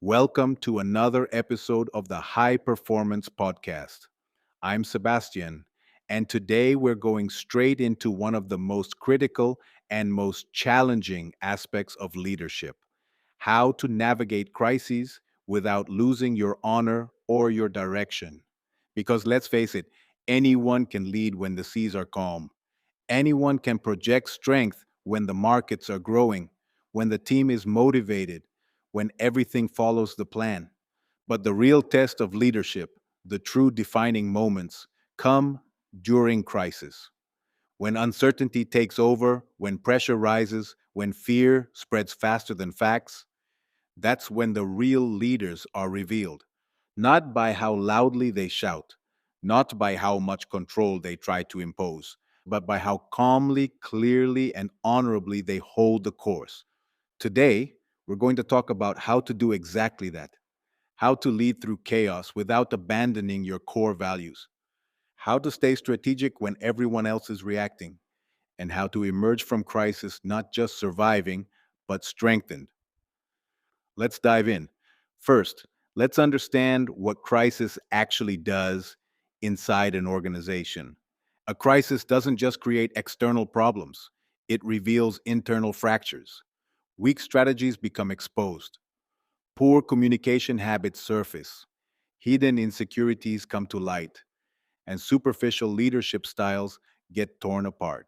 Welcome to another episode of the High Performance Podcast. I'm Sebastian, and today we're going straight into one of the most critical and most challenging aspects of leadership: how to navigate crises without losing your honor or your direction. Because let's face it, anyone can lead when the seas are calm. Anyone can project strength when the markets are growing, when the team is motivated, when everything follows the plan. But the real test of leadership, the true defining moments, come during crisis. When uncertainty takes over, when pressure rises, when fear spreads faster than facts, that's when the real leaders are revealed. Not by how loudly they shout, not by how much control they try to impose, but by how calmly, clearly, and honorably they hold the course. Today, we're going to talk about how to do exactly that: how to lead through chaos without abandoning your core values, how to stay strategic when everyone else is reacting, and how to emerge from crisis not just surviving, but strengthened. Let's dive in. First, let's understand what crisis actually does inside an organization. A crisis doesn't just create external problems, it reveals internal fractures. Weak strategies become exposed, poor communication habits surface, hidden insecurities come to light, and superficial leadership styles get torn apart.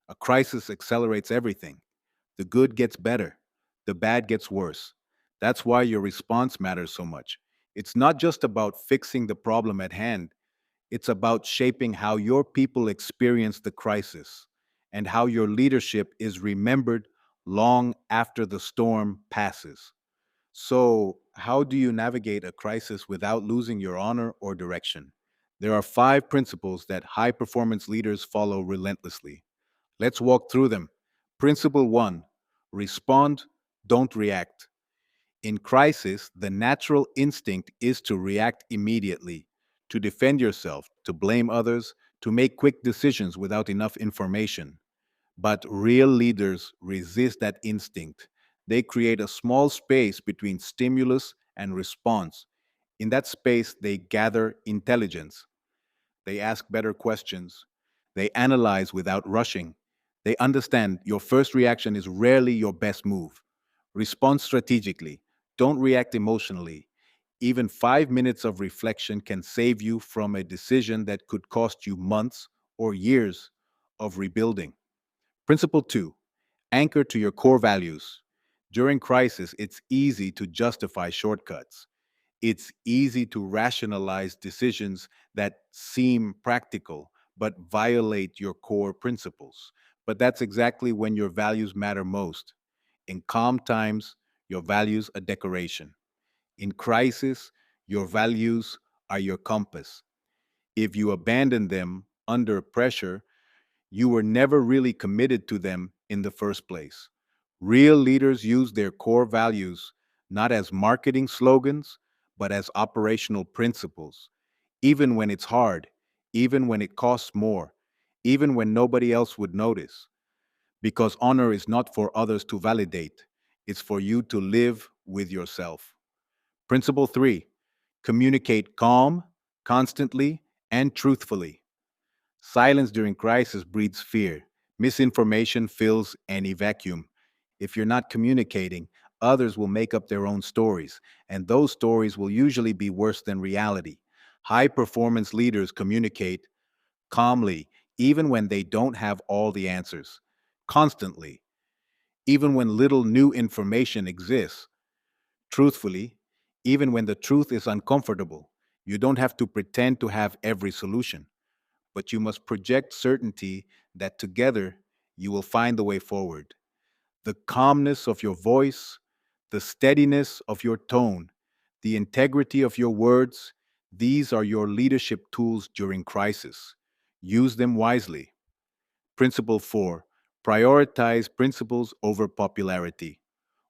A crisis accelerates everything. The good gets better, the bad gets worse. That's why your response matters so much. It's not just about fixing the problem at hand, it's about shaping how your people experience the crisis and how your leadership is remembered long after the storm passes. So, how do you navigate a crisis without losing your honor or direction? There are five principles that high performance leaders follow relentlessly. Let's walk through them. Principle one: respond, don't react. In crisis, the natural instinct is to react immediately, to defend yourself, to blame others, to make quick decisions without enough information. But real leaders resist that instinct. They create a small space between stimulus and response. In that space, they gather intelligence. They ask better questions. They analyze without rushing. They understand your first reaction is rarely your best move. Respond strategically. Don't react emotionally. Even 5 minutes of reflection can save you from a decision that could cost you months or years of rebuilding. Principle two: anchor to your core values. During crisis, it's easy to justify shortcuts. It's easy to rationalize decisions that seem practical but violate your core principles. But that's exactly when your values matter most. In calm times, your values are decoration. In crisis, your values are your compass. If you abandon them under pressure, you were never really committed to them in the first place. Real leaders use their core values not as marketing slogans, but as operational principles. Even when it's hard, even when it costs more, even when nobody else would notice. Because honor is not for others to validate, it's for you to live with yourself. Principle three: communicate calm, constantly, and truthfully. Silence during crisis breeds fear. Misinformation fills any vacuum. If you're not communicating, others will make up their own stories, and those stories will usually be worse than reality. High performance leaders communicate calmly, even when they don't have all the answers, constantly, even when little new information exists, truthfully, even when the truth is uncomfortable. You don't have to pretend to have every solution, but you must project certainty that together you will find the way forward. The calmness of your voice, the steadiness of your tone, the integrity of your words, these are your leadership tools during crisis. Use them wisely. Principle four: prioritize principles over popularity.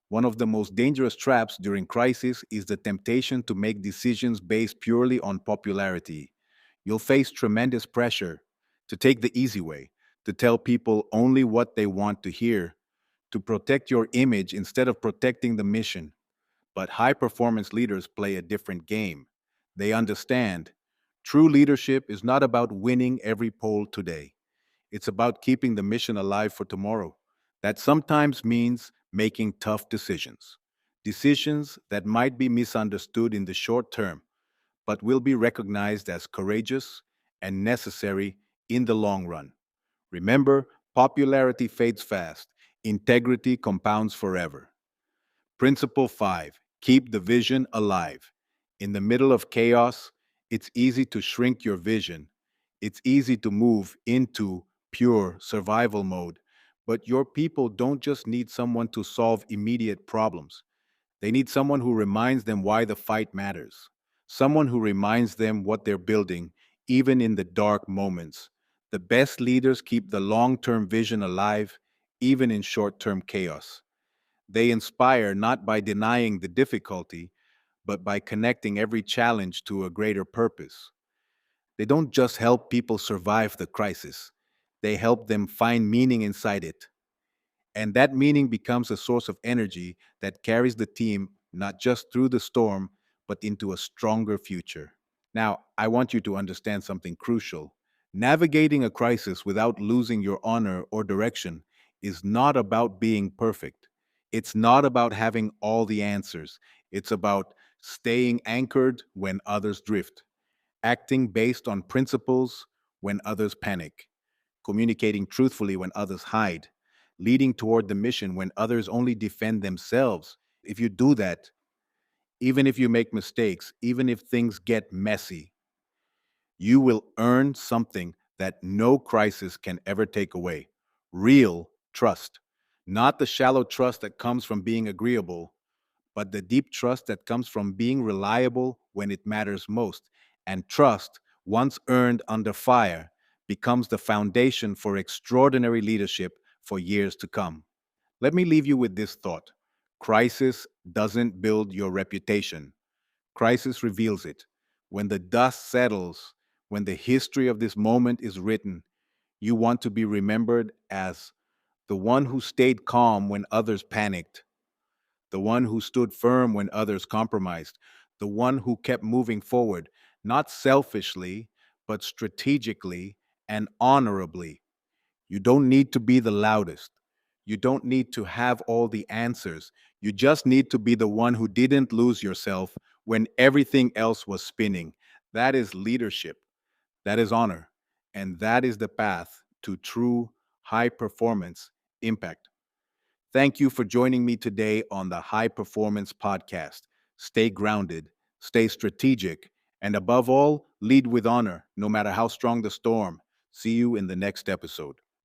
One of the most dangerous traps during crisis is the temptation to make decisions based purely on popularity. You'll face tremendous pressure to take the easy way, to tell people only what they want to hear, to protect your image instead of protecting the mission. But high performance leaders play a different game. They understand true leadership is not about winning every poll today. It's about keeping the mission alive for tomorrow. That sometimes means making tough decisions. Decisions that might be misunderstood in the short term, but will be recognized as courageous and necessary in the long run. Remember, popularity fades fast, integrity compounds forever. Principle 5: keep the vision alive. In the middle of chaos, it's easy to shrink your vision. It's easy to move into pure survival mode. But your people don't just need someone to solve immediate problems. They need someone who reminds them why the fight matters. Someone who reminds them what they're building, even in the dark moments. The best leaders keep the long term vision alive, even in short term chaos. They inspire not by denying the difficulty, but by connecting every challenge to a greater purpose. They don't just help people survive the crisis, they help them find meaning inside it. And that meaning becomes a source of energy that carries the team not just through the storm, but into a stronger future. Now, I want you to understand something crucial. Navigating a crisis without losing your honor or direction is not about being perfect. It's not about having all the answers. It's about staying anchored when others drift, acting based on principles when others panic, communicating truthfully when others hide, leading toward the mission when others only defend themselves. If you do that, even if you make mistakes, even if things get messy, you will earn something that no crisis can ever take away: real trust. Not the shallow trust that comes from being agreeable, but the deep trust that comes from being reliable when it matters most. And trust, once earned under fire, becomes the foundation for extraordinary leadership for years to come. Let me leave you with this thought: crisis doesn't build your reputation, crisis reveals it. When the dust settles, when the history of this moment is written, you want to be remembered as the one who stayed calm when others panicked, the one who stood firm when others compromised, the one who kept moving forward, not selfishly, but strategically and honorably. You don't need to be the loudest. You don't need to have all the answers. You just need to be the one who didn't lose yourself when everything else was spinning. That is leadership. That is honor. And that is the path to true high performance impact. Thank you for joining me today on the High Performance Podcast. Stay grounded, stay strategic, and above all, lead with honor, no matter how strong the storm. See you in the next episode.